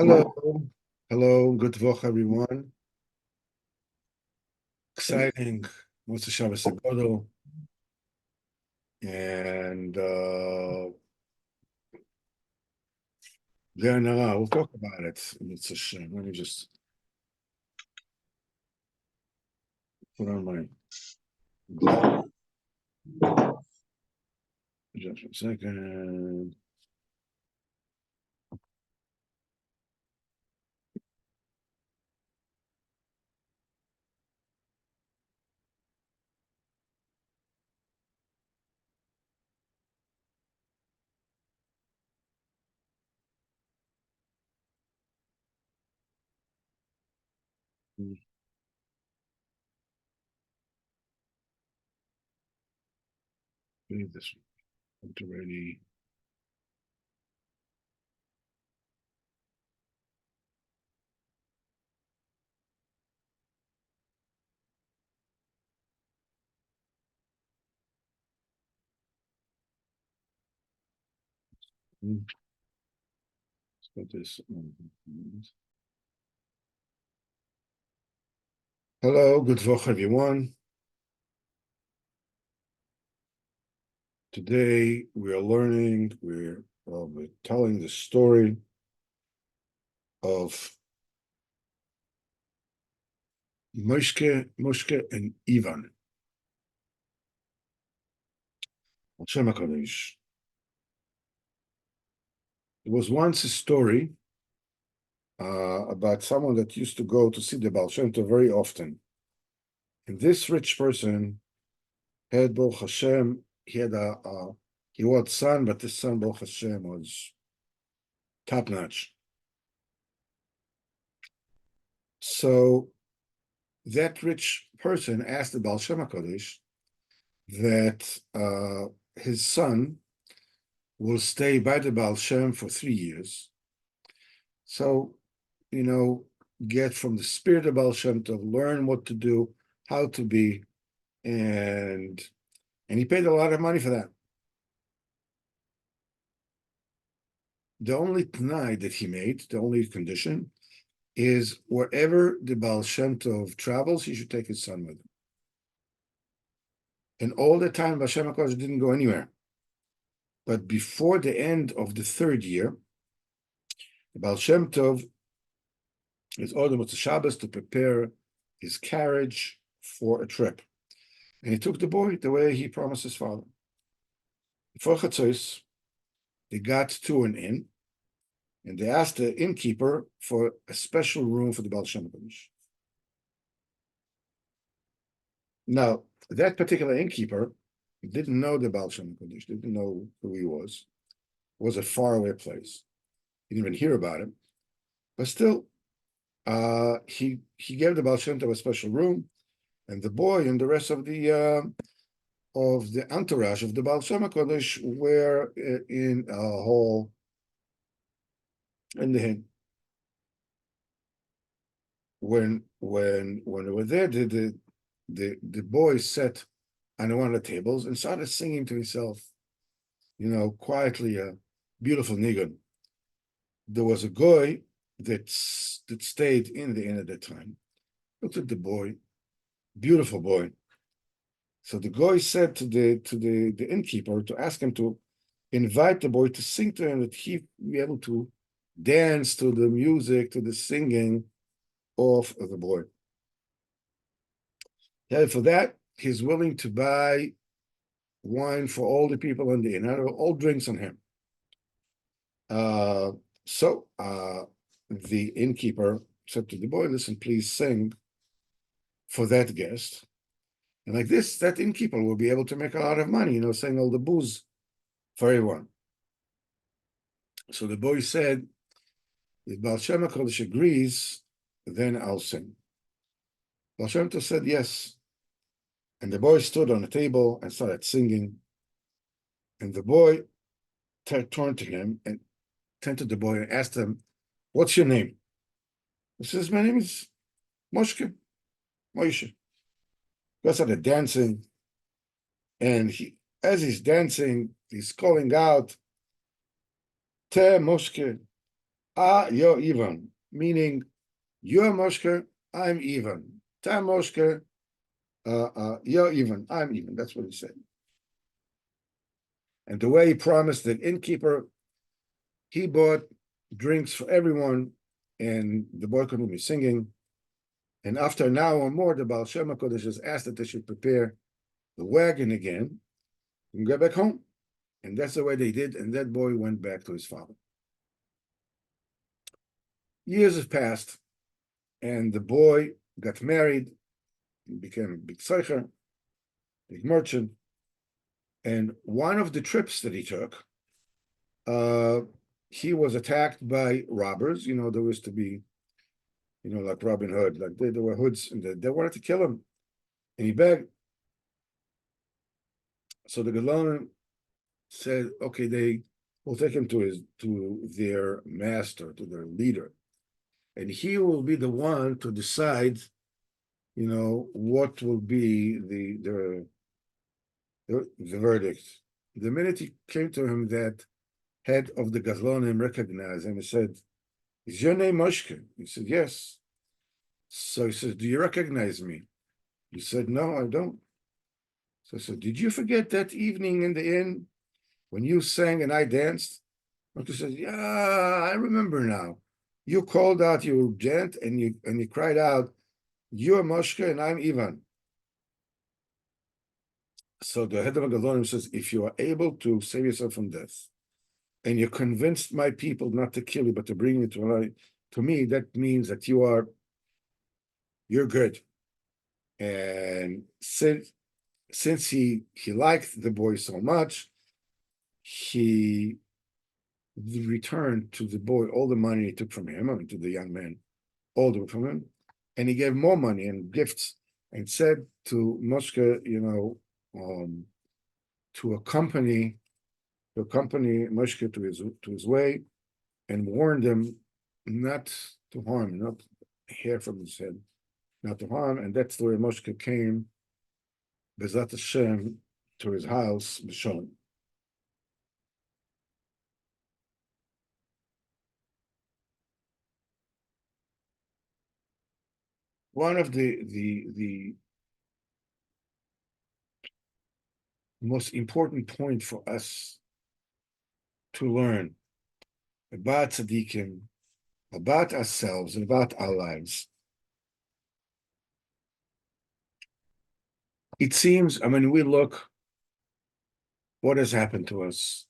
Hello, hello, good Woche, everyone. Exciting, Moshe Shabbos Agodol, and we'll talk about it. It's a shame. Let me just put on my glass just a second. Read this one already. Let's put this on. Hello, good Woche, everyone. Today we are learning, we're telling the story of Moshe and Ivan. Hashem HaKadosh. There was once a story about someone that used to go to see the Baal Shemtov very often. And this rich person had, Baruch Hashem, he was a son, but this son, Baruch Hashem, was top notch. So that rich person asked the Baal Shem HaKadosh that his son will stay by the Baal Shem for 3 years. So, get from the spirit of Baal Shem to learn what to do, how to be, and he paid a lot of money for that. The only t'nai that he made, the only condition, is wherever the Baal Shem Tov travels, he should take his son with him. And all the time, Baal Shem HaKadosh didn't go anywhere. But before the end of the 3rd year, the Baal Shem Tov is ordered Motzei Shabbos to prepare his carriage for a trip. And he took the boy the way he promised his father. Before Chatzos, they got to an inn, and they asked the innkeeper for a special room for the Baal Shem HaKadosh. Now, that particular innkeeper didn't know the Baal Shem HaKadosh, didn't know who he was. It was a faraway place. He didn't even hear about him. But still, he gave the Baal Shem Tov a special room, and the boy and the rest of the entourage of the Baal Shem HaKadosh were in a hall in the inn. When they were there, the boy sat on one of the tables and started singing to himself, quietly, a beautiful nigun. There was a guy that stayed in the inn at that time. Looked at the boy, beautiful boy. So the guy said to the innkeeper to ask him to invite the boy to sing to him, that he be able to dance to the music, to the singing of the boy. Yeah, for that, he's willing to buy wine for all the people in the inn, all drinks on him. So the innkeeper said to the boy, listen, please sing for that guest. And like this, that innkeeper will be able to make a lot of money, selling all the booze for everyone. So the boy said, if Baal Shem HaKadosh agrees, then I'll sing. Baal Shem Tov said yes. And the boy stood on the table and started singing. And the boy turned to him and turned to the boy and asked him, what's your name? He says, my name is Moshe. He started dancing. And as he's dancing, he's calling out, Te Moshe, you're even, meaning you're Moshke, I'm even. Ta Moshke, you're even, I'm even. That's what he said. And the way he promised the innkeeper, he bought drinks for everyone, and the boy couldn't be singing. And after an hour or more, the Baal Shemtov just asked that they should prepare the wagon again and go back home. And that's the way they did. And that boy went back to his father. Years have passed, and the boy got married, and became a big tzeicher, big merchant. And one of the trips that he took, he was attacked by robbers. There used to be, like Robin Hood, like there were hoods, and they wanted to kill him. And he begged. So the Gedolim said, okay, they will take him to their master, to their leader, and he will be the one to decide, what will be the verdict. The minute he came to him, that head of the Gedolim recognized him and said, "Is your name Moshke?" He said, "Yes." So he said, "Do you recognize me?" He said, "No, I don't." So I said, "Did you forget that evening in the inn when you sang and I danced?" He said, "Yeah, I remember now. You called out your gent and you cried out, 'You're Moshke and I'm Ivan.'" So the head of the Gedolim says, if you are able to save yourself from death, and you convinced my people not to kill you, but to bring you to life, to me, that means that you're good. And since he liked the boy so much, he returned to the boy all the money he took from him, I mean, to the young man, all the way from him, and he gave more money and gifts, and said to Moshke, to accompany Moshke to his way, and warned him not to harm, not hair from his head, not to harm. And that's the way Moshke came, Bezat Hashem, to his house, B'Shalom. One of the most important point for us to learn about tzaddikim, about ourselves, and about our lives. It seems, I mean, we look what has happened to us,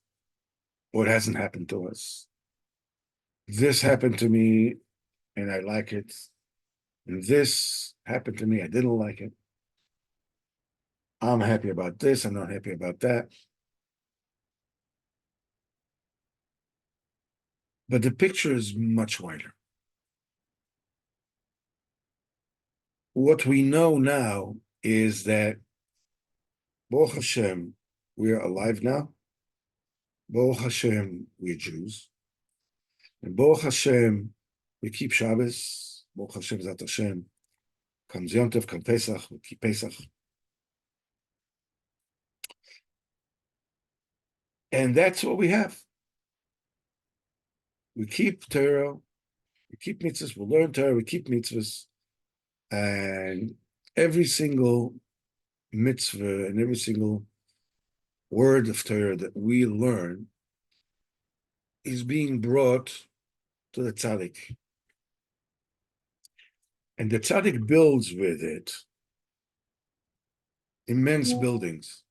what hasn't happened to us. This happened to me and I like it. And this happened to me, I didn't like it. I'm happy about this, I'm not happy about that. But the picture is much wider. What we know now is that, Baruch Hashem, we are alive now. Baruch Hashem, we're Jews. And Baruch Hashem, we keep Shabbos. Baruch Hashem, Zat Hashem. Comes Yom Tov, comes Pesach, we keep Pesach. And that's what we have. We keep Torah, we keep mitzvahs, we learn Torah, we keep mitzvahs. And every single mitzvah and every single word of Torah that we learn is being brought to the tzaddik. And the tzaddik builds with it immense buildings.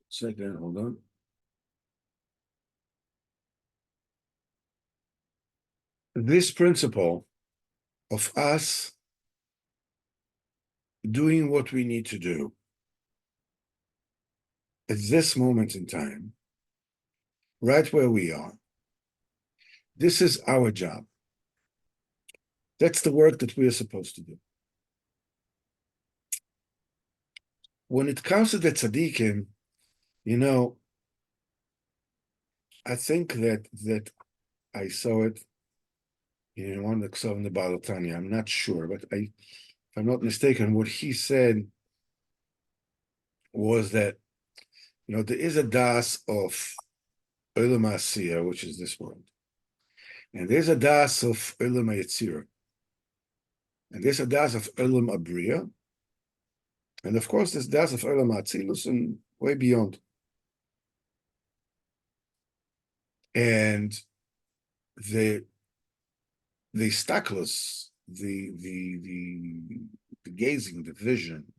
Second, hold on. This principle of us doing what we need to do at this moment in time, right where we are, this is our job. That's the work that we are supposed to do. When it comes to the tzaddikim, I think that I saw it in one of the Baal Tanya. I'm not sure, but if I'm not mistaken, what he said was that, there is a das of Olam Asiya, which is this world. And there's a das of Olam Yetzirah. And there's a das of Olam Abriya. And of course, there's das of Olam Atzilus and way beyond. And the staklus, the gazing, the vision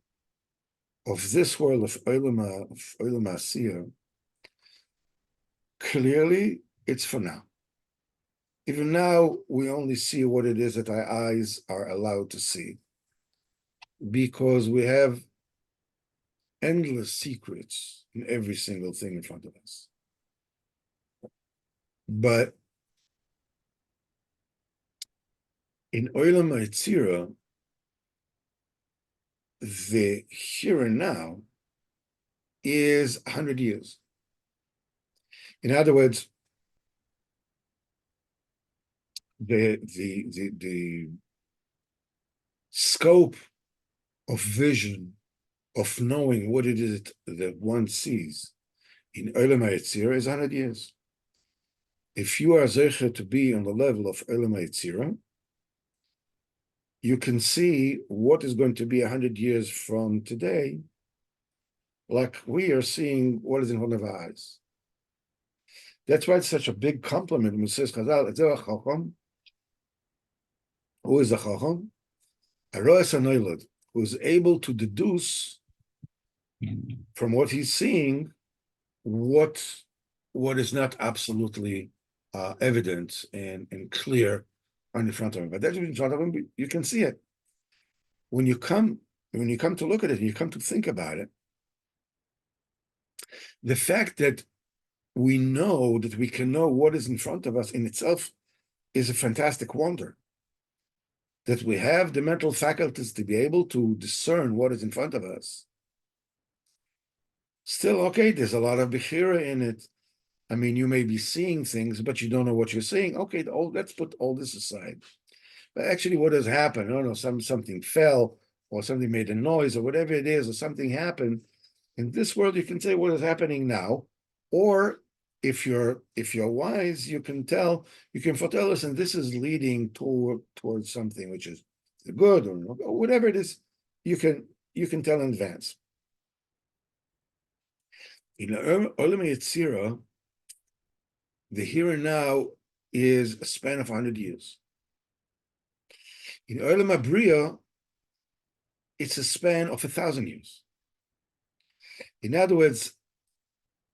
of this world of Olam Asiya, clearly it's for now. Even now, we only see what it is that our eyes are allowed to see, because we have endless secrets in every single thing in front of us. But in Olam Yetzirah, the here and now is 100 years. In other words, the scope of vision, of knowing what it is that one sees in Olam Yetzirah is 100 years. If you are zecher to be on the level of Olam Yetzirah, you can see what is going to be 100 years from today, like we are seeing what is in front of our eyes. That's why it's such a big compliment when it says Chazal, it's a chacham. Who is a chacham? A roes hanoilad, who is able to deduce from what he's seeing what is not absolutely evident and clear on the front of him. But that's in front of him, you can see it. When you come to look at it, you come to think about it, the fact that we know that we can know what is in front of us in itself is a fantastic wonder. That we have the mental faculties to be able to discern what is in front of us. Still, okay, there's a lot of bechira in it. I mean, you may be seeing things, but you don't know what you're seeing. Okay, let's put all this aside. But actually, what has happened? I don't know, something fell, or something made a noise, or whatever it is, or something happened. In this world, you can say what is happening now, or if you're wise, you can foretell us, and this is leading towards something which is good or whatever it is. You can tell in advance. In Olam Yetzirah, the here and now is a span of 100 years. In Olam Abriya, it's a span of 1,000 years. In other words,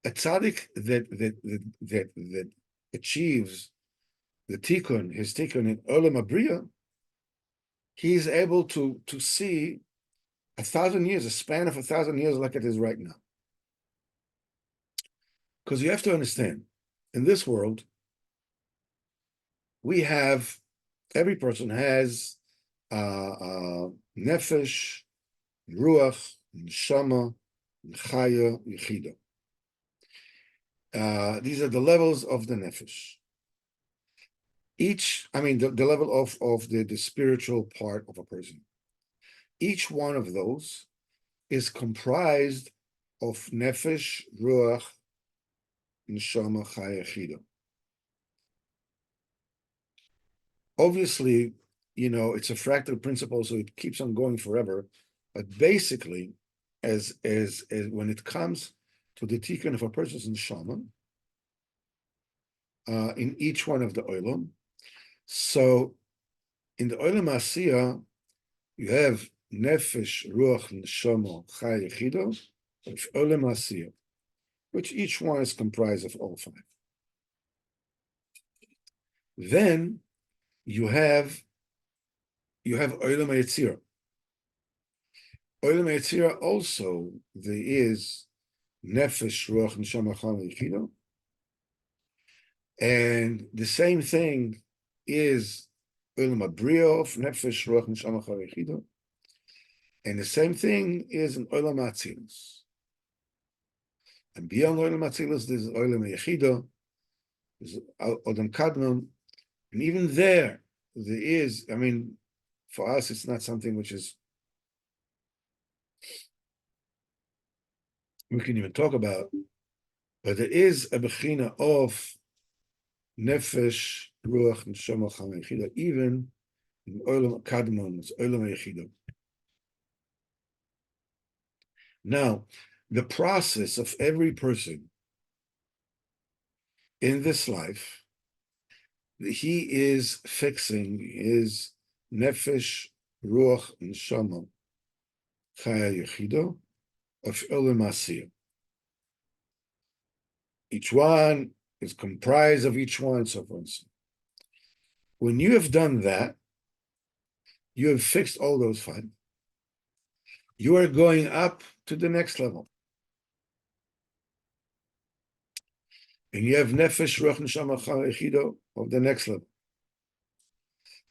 a tzaddik that achieves the tikkun, his tikkun in Olam Abriya, he is able to see 1,000 years, a span of 1,000 years like it is right now. Because you have to understand, in this world, every person has nefesh, ruach, neshama, chaya, yechida. These are the levels of the nefesh. The level of the spiritual part of a person. Each one of those is comprised of nefesh, ruach, neshama, chaya, yechida. Obviously, it's a fractal principle, so it keeps on going forever. But basically, as when it comes to the tikkun of a person's neshama, in each one of the olam, so in the olam asiya, you have nefesh, ruach, neshama, chai, yechido, of olam asiya, which each one is comprised of all five. Then you have olam yetzirah. Olam yetzirah also there is nefesh, ruach, neshama, chai, yechido. And the same thing is Olam Abriya of Nefesh, Ruach, Neshama, Chai, Yechido. And the same thing is in Olam Atzilus. And beyond Olam Atzilus, there's Olam Yechido, there's Odam Kadmon. And even there is, for us, it's not something which is, we can even talk about. But there is a bechina of nefesh, ruach, neshama, chama, yechida, even in olam kadmon, it's olam yechida. Now, the process of every person in this life, he is fixing his nefesh, ruach, neshama, chaya, yechida of olam asiyah. Each one is comprised of each one, so forth. When you have done that, you have fixed all those five. You are going up to the next level. And you have nefesh, ruach, neshama, chaya, yechida of the next level.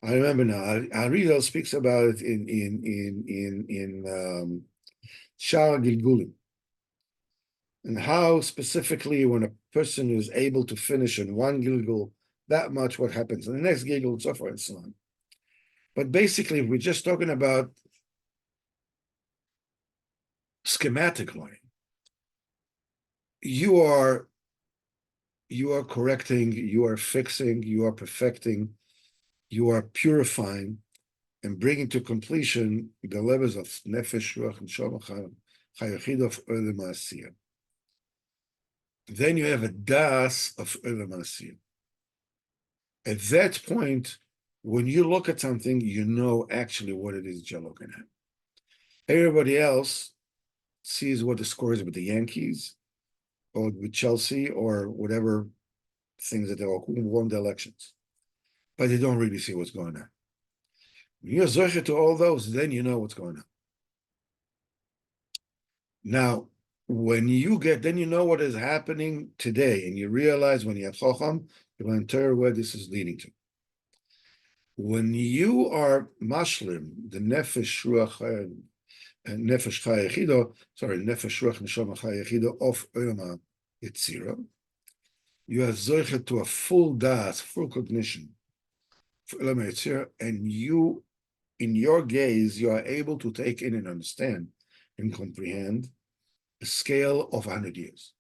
I remember now. Arizal speaks about it in Shara Gilgulim, and how specifically when a person is able to finish in one Gilgul that much, what happens in the next Gilgul, and so forth and so on. But basically, if we're just talking about schematic learning, you are correcting, you are fixing, you are perfecting, you are purifying, and bringing to completion the levels of nefesh, ruach, and shama, chayachid of olam asiyah. Then you have a das of olam asiyah. At that point, when you look at something, you know actually what it is you're looking at. Everybody else sees what the score is with the Yankees or with Chelsea or whatever things that they all who won the elections, but they don't really see what's going on. When you're zocher to all those, then you know what's going on. Now, when you get, then you know what is happening today, and you realize when you have chocham, you will enter where this is leading to. When you are mashlim, the nefesh ruach and nefesh chaya yechido, nefesh ruach neshama chaya yechido of olam yitzira, you are zocher to a full das, full cognition for olam yitzira, and you, in your gaze, you are able to take in and understand and comprehend a scale of 100 years.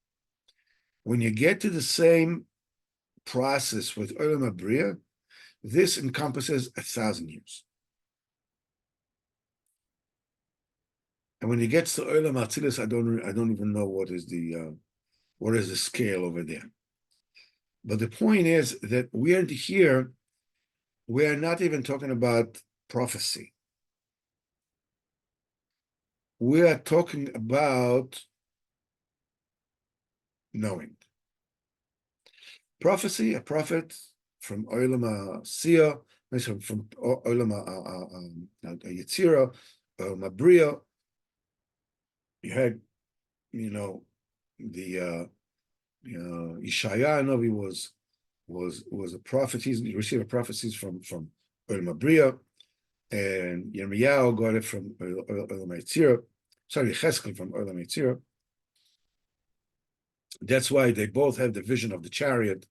When you get to the same process with Olam Abriya, this encompasses 1,000 years. And when it gets to Olam Atzilus, I don't even know what is the scale over there. But the point is that we are here, we are not even talking about prophecy. We are talking about knowing. Prophecy, a prophet from Olam Asiyah, from Olam Yitzira, Abriya. You had, the Yeshaya Novi was a prophet. He received prophecies from Olam Abriya, and Yirmiyahu got it from Olam Yitzira. Sorry, Cheskel from Olam Yitzira. That's why they both have the vision of the chariot.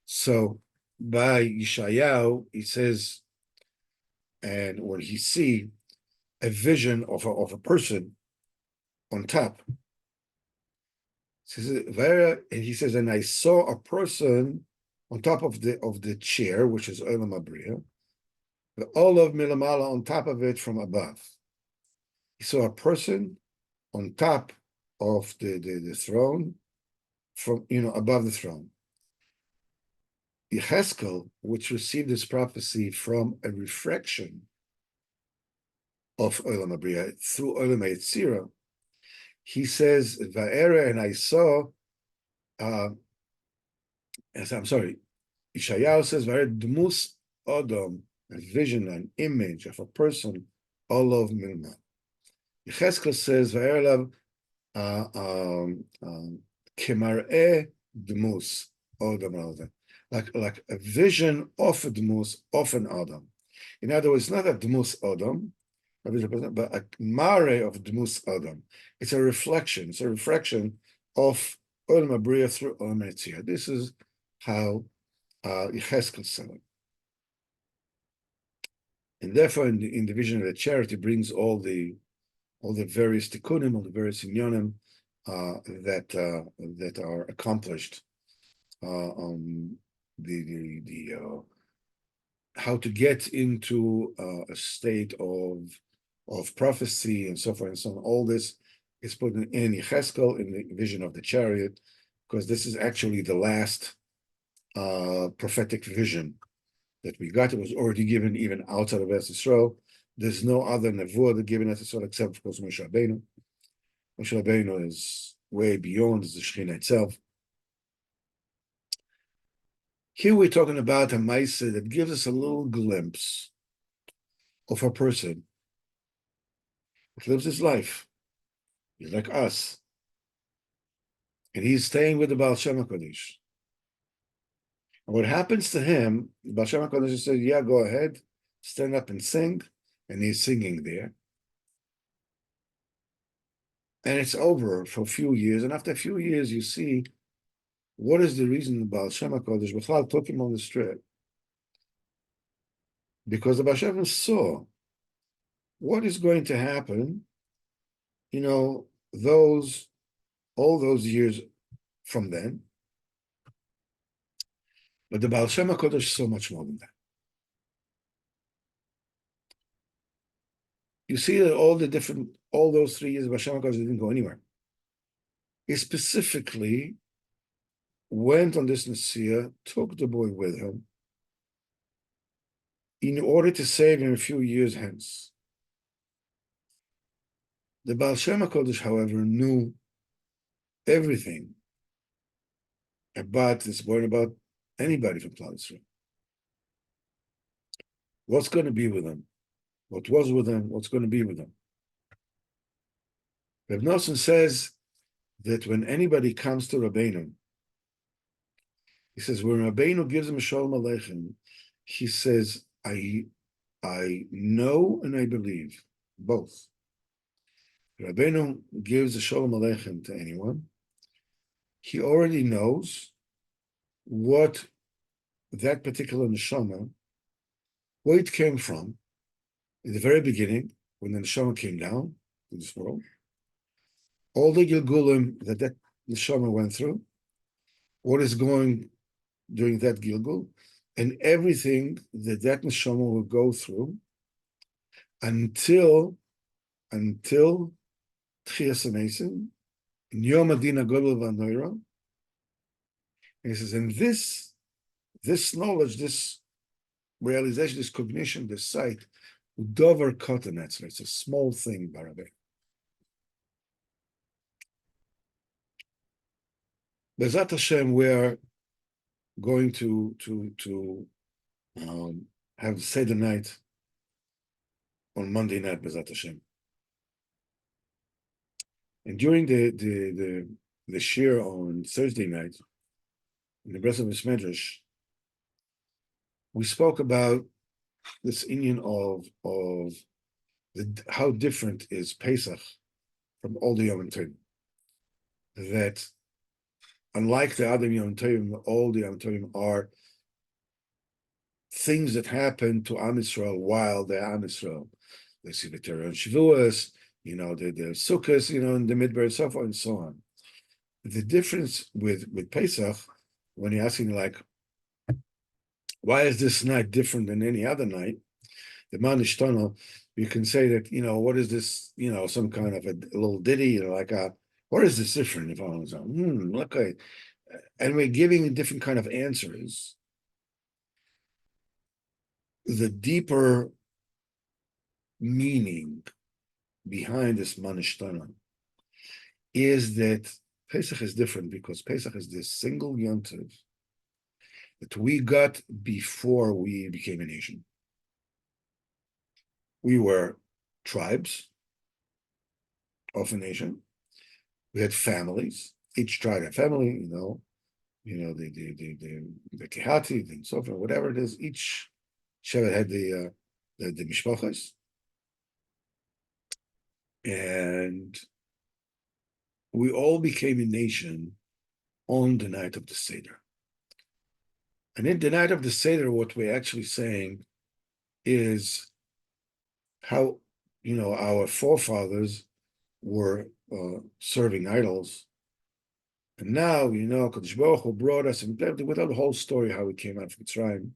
So by Yeshayahu, he says, and when he see a vision of a person on top, and he says, and I saw a person on top of the chair, which is Olam Abriya, the Olav Milamala on top of it from above. He saw a person on top of the throne, from above the throne. Yecheskel, which received this prophecy from a refraction of Olam Abriya through Olam Yitzira, he says, Va'era, and I saw, I'm sorry, Yeshayahu says, Va'era Dmus Odom, a vision, an image of a person, Olav Milma. Yecheskel says, Va'era Kemar'eh Dmus Odom, like a vision of a Dmus, of an Adam. In other words, not a Dmus Adam, but a mare of Dmus Adam. It's a reflection. It's a reflection of Olam Abriya through Olam Yitzira. This is how Yecheskel saw it. And therefore, in the vision of the charity, brings all the various tikkunim, all the various inyanim, that are accomplished. The how to get into a state of prophecy and so forth and so on. All this is put in Yecheskel in the vision of the chariot, because this is actually the last prophetic vision that we got. It was already given even outside of Eretz Yisrael. There's no other nevuah given Eretz Yisrael except, of course, Moshe Rabbeinu. Moshe Rabbeinu is way beyond the Shekhinah itself. Here we're talking about a Maisa that gives us a little glimpse of a person who lives his life. He's like us. And he's staying with the Baal Shem HaKadosh. And what happens to him, the Baal Shem HaKadosh says, yeah, go ahead, stand up and sing. And he's singing there. And it's over for a few years. And after a few years, you see what is the reason the Baal Shem HaKadosh B'chal took him on the strip. Because the Baal Shem saw what is going to happen, all those years from then. But the Baal Shem HaKadosh is so much more than that. You see that all those 3 years, Baal Shem HaKadosh didn't go anywhere. He specifically went on this Nasiya, took the boy with him, in order to save him a few years hence. The Baal Shem HaKadosh, however, knew everything about this boy, about anybody from Klal Yisrael. What's going to be with him? What was with him? What's going to be with him? Reb Nosson says that when anybody comes to Rabbeinu, he says, when Rabbeinu gives him a Shalom Aleichem, he says, I know and I believe, both. Rabbeinu gives a Shalom Aleichem to anyone, he already knows what that particular neshama, where it came from, in the very beginning, when the neshama came down to this world, all the Gilgulim that neshama went through, what is going during that Gilgul, and everything that neshama will go through until Tchias HaMesim, in Yom Adin HaGodol VaNoira. And he says, and this knowledge, this realization, this cognition, this sight, Udover Kotanetz, it's a small thing, Barabeh. Bezat Hashem, we're going to have Seder night on Monday night, Bezat Hashem. And during the shir on Thursday night, in the Breath of His Medrash, we spoke about this inyan of how different is Pesach from all the Yom Tovim. That unlike the other Yom Tovim, all the Yom Tovim are things that happen to Am Yisrael while they're Am Yisrael. They see the Torah and Shavuos, the Sukkos, in the Midbar and so forth and so on. The difference with Pesach, when you're asking why is this night different than any other night? The Man Ishtana, you can say that, what is this, some kind of a little ditty, what is this different? If I was okay. And we're giving different kind of answers. The deeper meaning behind this Man Ishtana is that Pesach is different because Pesach is this single Yom Tov that we got before we became a nation. We were tribes of a nation. We had families. Each tribe had family, the Kehati, and so forth, whatever it is. Each Shevet had the mishpachos, and we all became a nation on the night of the Seder. And in the night of the Seder, what we're actually saying is how, our forefathers were serving idols. And now, Kadosh Baruch Hu brought us, and without the whole story how we came out of Mitzrayim.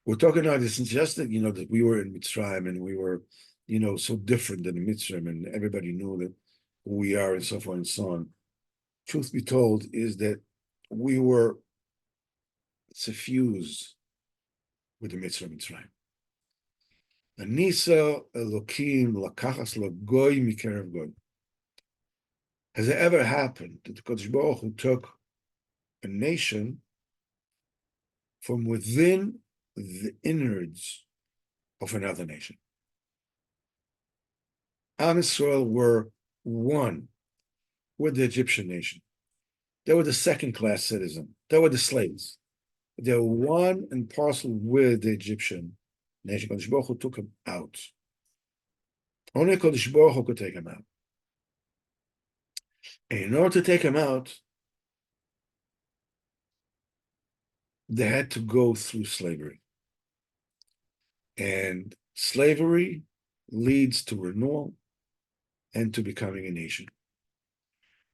We're talking about this just that, that we were in Mitzrayim and we were, so different than the Mitzrayim, and everybody knew that who we are and so forth and so on. Truth be told is that we were suffused with the Mitzrayim. Anisa Elokim lakachas lagoy mikerev goy. Has it ever happened that the Kodesh Baruch Hu took a nation from within the innards of another nation? Am Yisrael were one with the Egyptian nation. They were the second-class citizen. They were the slaves. They were one and parcel with the Egyptian nation. Kodesh Baruch Hu took them out. Only Kodesh Baruch Hu could take them out. And in order to take them out, they had to go through slavery. And slavery leads to renewal and to becoming a nation.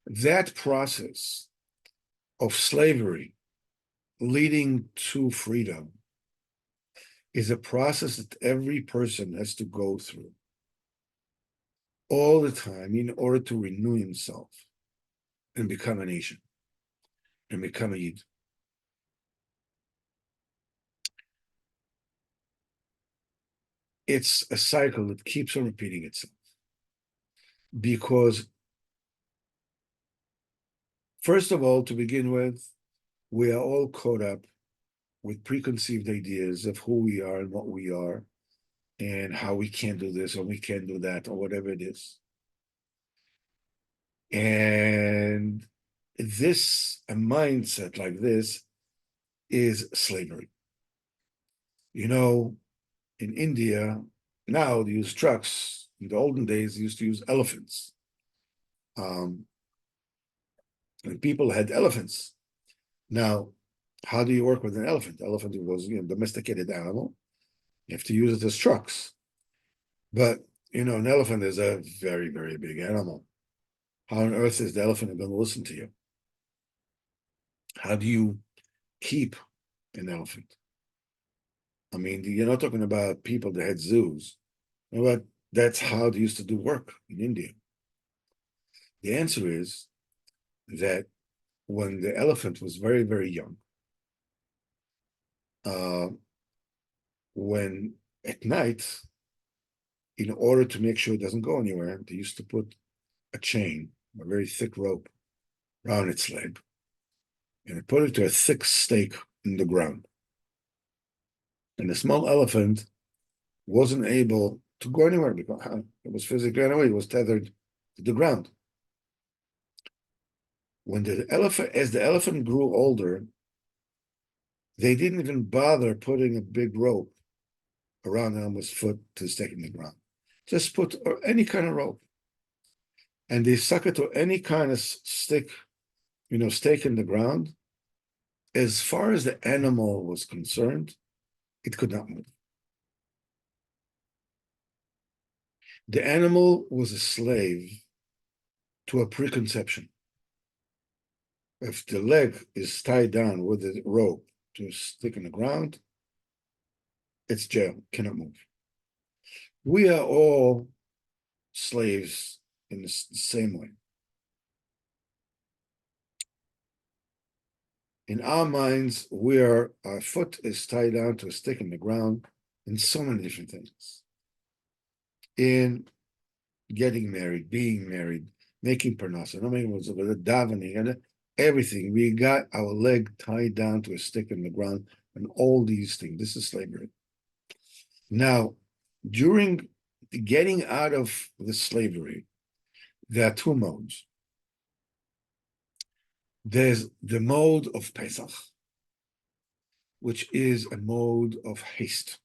That process of slavery leading to freedom is a process that every person has to go through all the time in order to renew himself and become a nation and become a Yid. It's a cycle that keeps on repeating itself because, first of all, to begin with, we are all caught up with preconceived ideas of who we are and what we are and how we can't do this or we can't do that or whatever it is. And a mindset like this is slavery. In India, now they use trucks. In the olden days, they used to use elephants. And people had elephants. Now, how do you work with an elephant? Elephant was a domesticated animal. You have to use it as trucks. But, an elephant is a very, very big animal. How on earth is the elephant going to listen to you? How do you keep an elephant? I mean, you're not talking about people that had zoos. But that's how they used to do work in India. The answer is that when the elephant was very, very young, when at night, in order to make sure it doesn't go anywhere, they used to put a chain, a very thick rope, around its leg, and they put it to a thick stake in the ground. And the small elephant wasn't able to go anywhere because it was physically anyway, it was tethered to the ground. When as the elephant grew older, they didn't even bother putting a big rope around the animal's foot to stick in the ground. Just put any kind of rope. And they stuck it to any kind of stake in the ground. As far as the animal was concerned, it could not move. The animal was a slave to a preconception. If the leg is tied down with a rope to stick in the ground, it's jail, cannot move. We are all slaves in the same way. In our minds, our foot is tied down to a stick in the ground in so many different things. In getting married, being married, making parnasa, davening, and everything. We got our leg tied down to a stick in the ground and all these things. This is slavery. Now, during getting out of the slavery, there are two modes. There's the mode of Pessach, which is a mode of haste.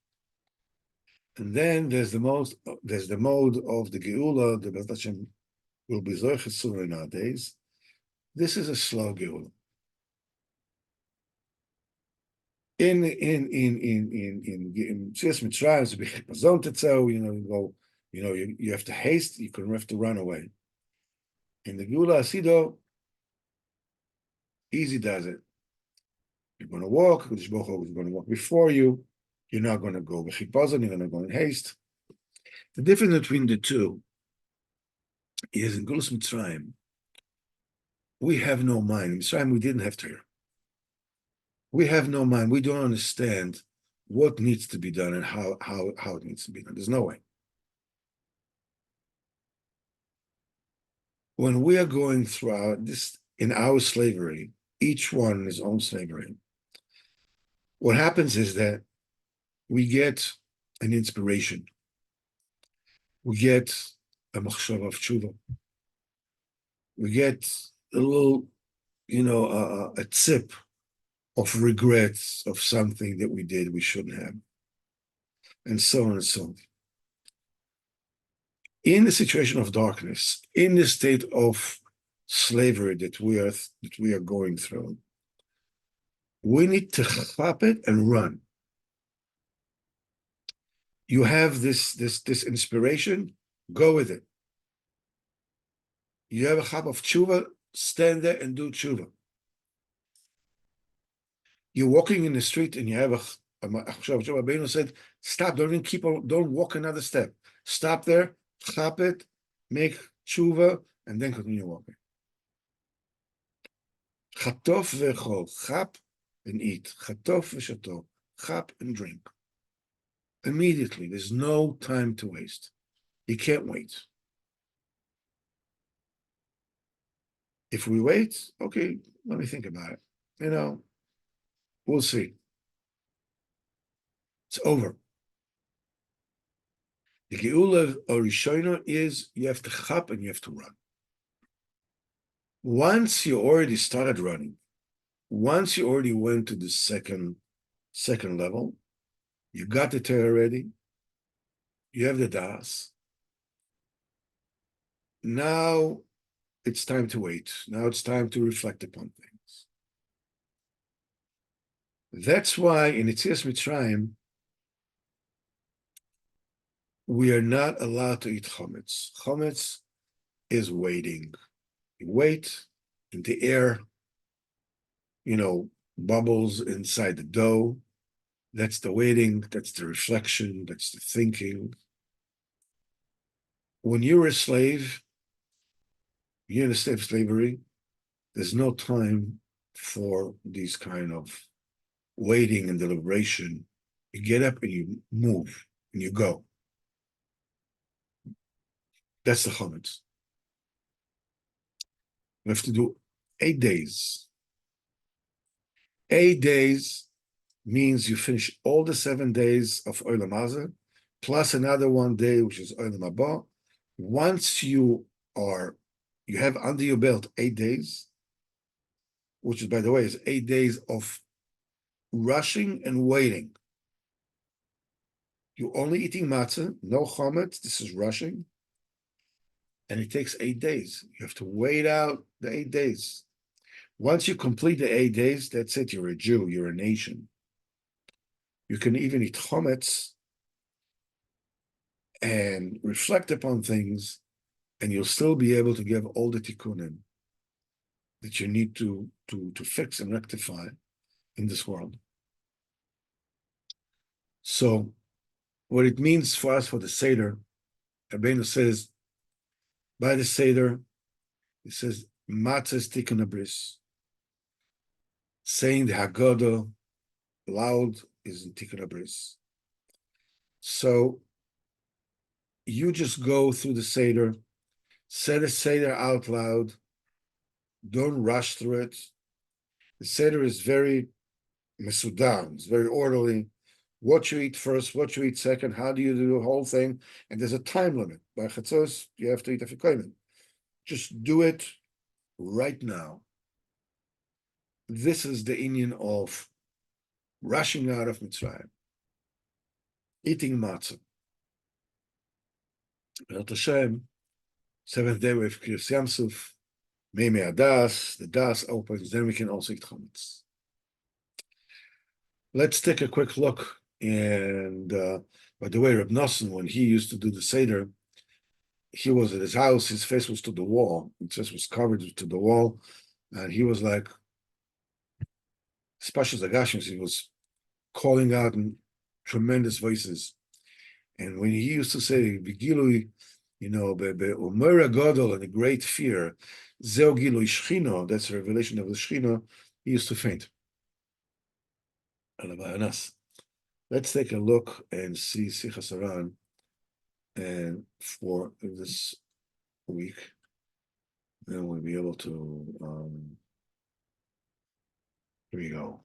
And then there's the mode of the Geula, the Baal Shem will be Zoyches sooner nowadays. This is a slow Geula. In Sichos Mitzrayim, you go You have to haste, you can have to run away. In the Geula Asido, easy does it. You're going to walk, is going to walk before you. You're not going to go b'chipazon, you're going to go in haste. The difference between the two is in Gulas Mitzrayim, we have no mind. In Mitzrayim, we didn't have Torah. We have no mind. We don't understand what needs to be done and how it needs to be done. There's no way. When we are going through this in our slavery, each one in his own slavery, what happens is that we get an inspiration. We get a machshava of tshuva. We get a little, a tip of regrets of something that we did we shouldn't have, and so on and so on. In the situation of darkness, in the state of slavery that we are going through, we need to chop it and run. You have this inspiration, go with it. You have a chap of tshuva, stand there and do tshuva. You're walking in the street and you have a Rabbeinu said, stop, don't walk another step. Stop there, chop it, make tshuva, and then continue walking. Chatof v'chol, chap and eat. Chatof v'shato, chap and drink. Immediately, there's no time to waste. You can't wait. If we wait, okay, let me think about it. We'll see. It's over. The Geula Orishona is you have to chap and you have to run. Once you already started running, once you already went to the second level, you got the Torah ready, you have the das. Now it's time to wait. Now it's time to reflect upon things. That's why in Yetzias Mitzrayim, we are not allowed to eat chametz. Chametz is waiting. You wait, and the air, bubbles inside the dough. That's the waiting, that's the reflection, that's the thinking. When you're a slave, you're in a state of slavery, there's no time for these kind of waiting and deliberation. You get up and you move, and you go. That's the chametz. We have to do 8 days. 8 days means you finish all the 7 days of Olam Hazeh, plus another 1 day, which is Olam Haba. Once you have under your belt 8 days, which is, by the way, is 8 days of rushing and waiting. You're only eating matzah, no chametz, this is rushing. And it takes 8 days. You have to wait out the 8 days. Once you complete the 8 days, that's it. You're a Jew. You're a nation. You can even eat chametz and reflect upon things, and you'll still be able to give all the tikkunim that you need to fix and rectify in this world. So, what it means for us for the Seder, Rabbeinu says, by the Seder, it says, Matzah's tikkun abris. Saying the Haggadah loud is in tikkun abris. So you just go through the Seder, say the Seder out loud, don't rush through it. The Seder is very mesudar, it's very orderly. What you eat first, what you eat second, how do you do the whole thing? And there's a time limit. By Chatzos, you have to eat afikoyim. Just do it right now. This is the inyan of rushing out of Mitzrayim, eating matzah. Be'ezrat Hashem, 7th day we have Kriyas Yamsuf, Meimei Adas, the Das opens, then we can also eat chametz. Let's take a quick look. And by the way, Reb Nosson, when he used to do the Seder, he was at his house, his face was to the wall, it just was covered to the wall, and he was like, Spashas Agashim, he was calling out in tremendous voices. And when he used to say, Vigilui, Umera Gadol, and a great fear, Zeo Gilui Shchino, that's a revelation of the Shchino, he used to faint. Let's take a look and see Sichos Haran and for this week. Then we'll be able to, here we go.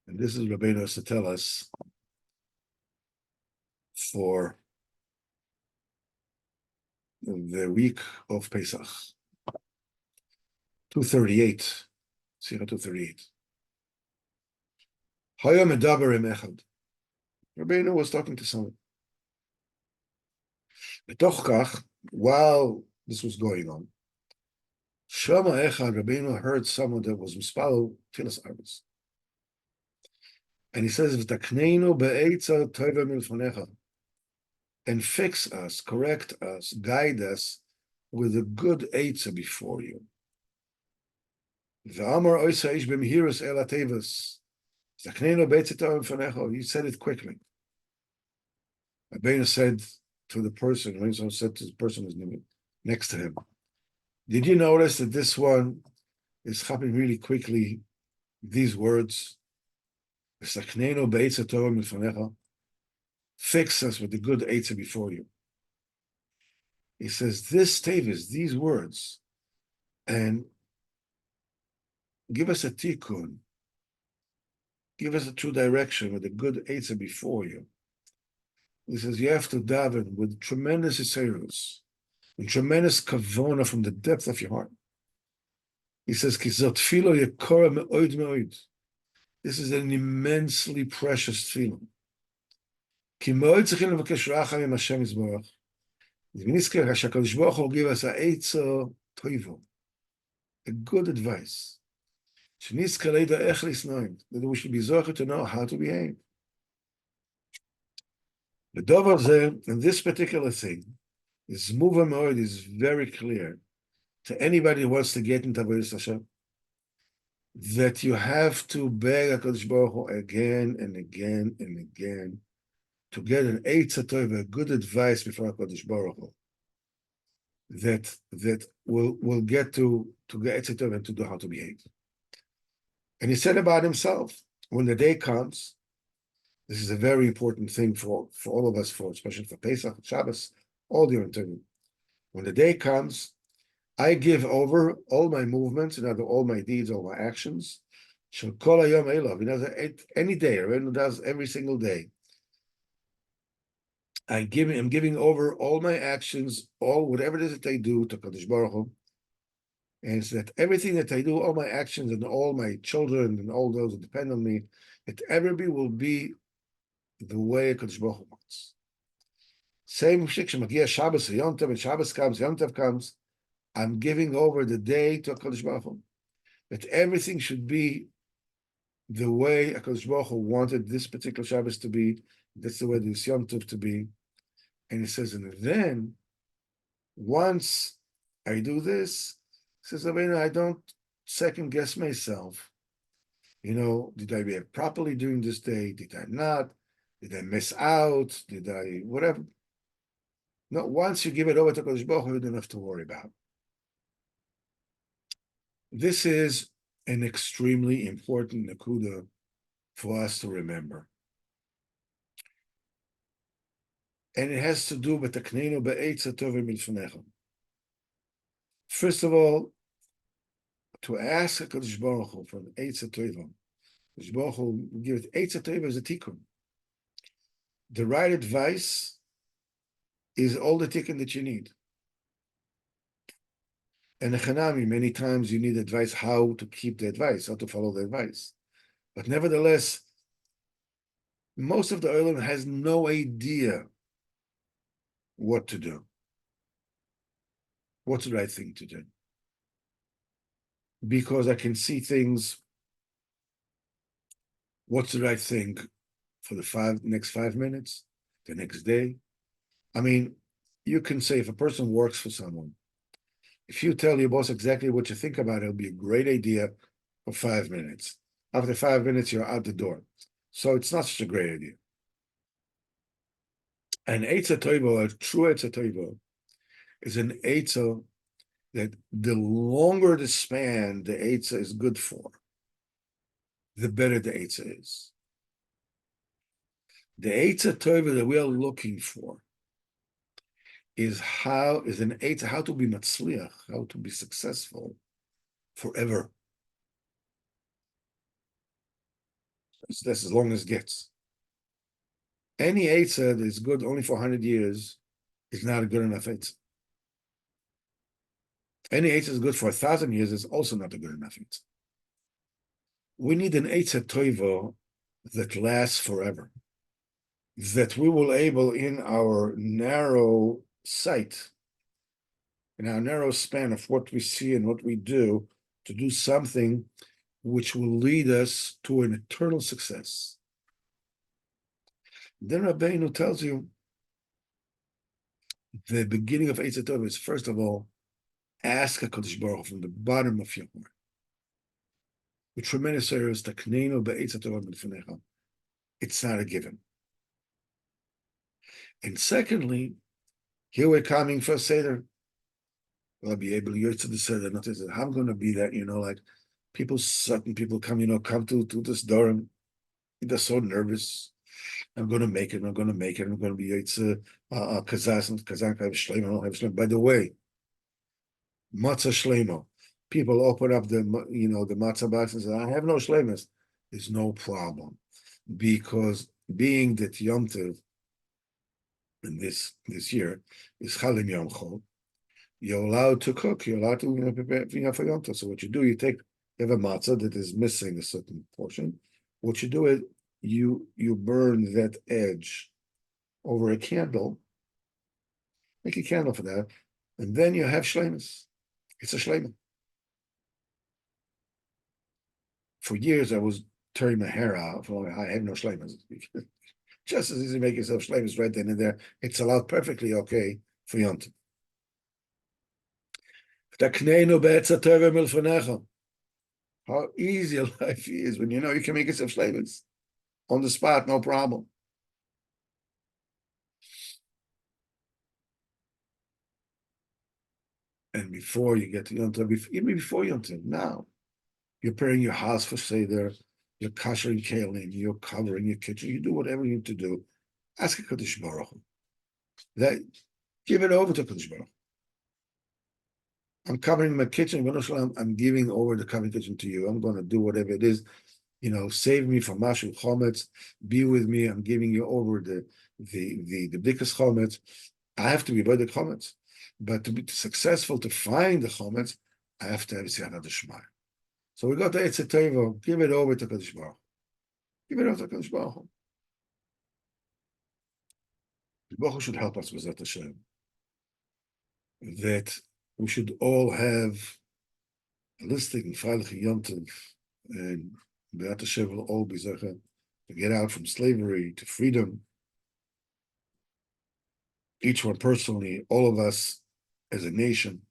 And this is Rabbeinu has to tell us for the week of Pesach. 238. Sira 238. Haya medaber im echad. Rabbeinu was talking to someone. B'toch kach, while this was going on, Shama echad, Rabbeinu heard someone that was mispal Tfilas Arbus. And he says, V'takneinu be'etza tova milfanecha, and fix us, correct us, guide us with a good eitzah before you. V'amar oisa ish b'mihirus el atevas. V'takneinu be'etza tova milfanecha. He said it quickly. Rabbeinu said to the person, when he said to the person who's next to him, did you notice that this one is happening really quickly? These words, fix us with the good eitzah before you. He says, this tavis, these words, and give us a tikkun, give us a true direction with the good eitzah before you. He says, you have to daven with tremendous iserus, and tremendous kavona from the depth of your heart. He says, this is an immensely precious feeling. Will give us a good advice. That we should be zocher to know how to behave. The dover and this particular thing is is very clear to anybody who wants to get into Avodas Hashem, that you have to beg HaKadosh Baruch Hu again and again and again to get an eitzah tova, good advice before HaKadosh Baruch Hu, that will get to get eitzah tova and to know how to behave. And he said about himself, when the day comes, this is a very important thing for all of us, especially for Pesach, Shabbos, all the time. When the day comes, I give over all my movements, all my deeds, all my actions. Shall kol hayom elav. He does it any day. Rabbeinu does every single day. I'm giving over all my actions, whatever it is that I do to Kadosh Baruch Hu, and so that everything that I do, all my actions and all my children and all those that depend on me, that everybody will be the way Kadosh Baruch Hu wants. Same shik shemagia Shabbos, Yom Tov, and Shabbos comes, Yom Tov comes. I'm giving over the day to HaKadosh Baruch Hu, that everything should be the way HaKadosh Baruch Hu wanted this particular Shabbos to be. That's the way this Yom Tov to be. And he says, and then, once I do this, he says, I don't second guess myself. Did I behave properly during this day? Did I not? Did I miss out? Did I, whatever? No, once you give it over to HaKadosh Baruch Hu, you don't have to worry about it. This is an extremely important nakuda for us to remember. And it has to do with the knenu be'etza tova milfanecha. First of all, to ask HaKadosh Baruch Hu for an etza tova, HaKadosh Baruch Hu will give it etza tova as a tikkun. The right advice is all the tikkun that you need. And Echanami, many times you need advice how to keep the advice, how to follow the advice. But nevertheless, most of the Olam has no idea what to do. What's the right thing to do? Because I can see things, what's the right thing for the next 5 minutes, the next day? you can say if a person works for someone, if you tell your boss exactly what you think about it, it'll be a great idea for 5 minutes. After 5 minutes, you're out the door. So it's not such a great idea. An Eitzah Toivo, a true Eitzah Toivo, is an Eitzah that the longer the span the Eitzah is good for, the better the Eitzah is. The Eitzah Toivo that we are looking for is an Eitzah, how to be matzliach, how to be successful forever. That's as long as it gets. Any Eitzah that is good only for 100 years is not a good enough Eitzah. Any Eitzah is good for 1,000 years is also not a good enough Eitzah. We need an Eitzah Toivo that lasts forever, that we will able in our narrow sight, in our narrow span of what we see and what we do, to do something which will lead us to an eternal success. Then Rabbeinu tells you the beginning of Eitzah Tov is, first of all, ask HaKadosh Baruch Hu from the bottom of your heart. With tremendous service, Takneinu be'Eitzah Tov b'Lefanecha. It's not a given. And secondly, here we're coming for a Seder. I'll be able to to the Seder, not to say, I'm going to be that, like certain people come to this door and they're so nervous. I'm going to make it. I'm going to make it. I'm going to be Kazan have Shleimo. By the way, Matzah Shleimo. People open up the matzah box and say, I have no shleimus. There's no problem. Because being that Yom Tov in this year is Chalim Yom Chol, you're allowed to cook, you're allowed to prepare for Yom Tov. So what you do, you have a matzah that is missing a certain portion. What you do is you burn that edge over a candle, make a candle for that, and then you have shleimus. It's a shleima. For years, I was tearing my hair out. I have no shleimus. Just as easy to make yourself shleimus right then and there. It's allowed perfectly okay for Yom Tov. How easy life is when you can make yourself shleimus on the spot, no problem. And before you get to Yom Tov, even before Yom Tov, now you're preparing your house for Seder, you're kashering kalim, you're covering your kitchen, you do whatever you need to do. Ask HaKadosh Baruch Hu. Give it over to HaKadosh Baruch Hu. I'm covering my kitchen, I'm giving over the covering kitchen to you. I'm going to do whatever it is. Save me from Mashu Chometz, be with me. I'm giving you over the biggest Chometz. I have to be by the Chometz. But to be successful to find the Chometz, I have to have Siyata Deshmai. So we got the Eitzah Toivo, give it over to Kadosh Baruch Hu. Give it over to Kadosh Baruch Hu. Baruch Hu should help us with that Hashem. That we should all have a listing, Freilich Yom Tov, and Be'at Hashem will all be Zecher to get out from slavery to freedom. Each one personally, all of us as a nation.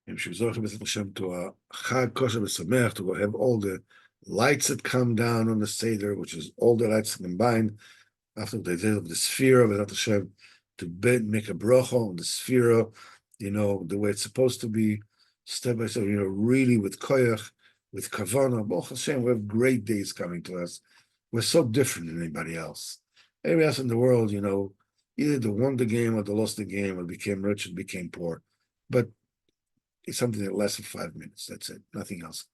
And she was to a Chag Kosher B'Sameach, to go have all the lights that come down on the Seder, which is all the lights combined after the day of the Sphere of Hashem, to make a bracha on the Sphere, the way it's supposed to be, step by step, really with koyach, with kavana. Baruch Hashem, we have great days coming to us. We're so different than anybody else. Everybody else in the world, either they won the game or they lost the game or became rich and became poor. But it's something that lasts for 5 minutes. That's it. Nothing else.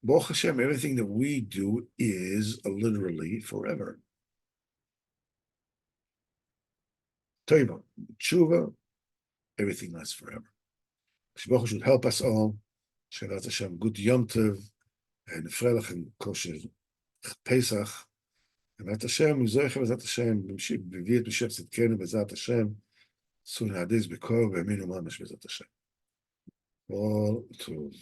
Baruch Hashem, everything that we do is literally forever. Toiva, tshuva, everything lasts forever. Baruch should help us all. Shabbat Hashem, good Yom Tov, and Freilich and kosher Pesach. And Bezat Hashem, Mizoich Bezat Hashem, B'viet B'shef Tzidkenu Bezat Hashem, Sun Hadiz B'kor B'Aminu Mamash Bezat Hashem. All Tov.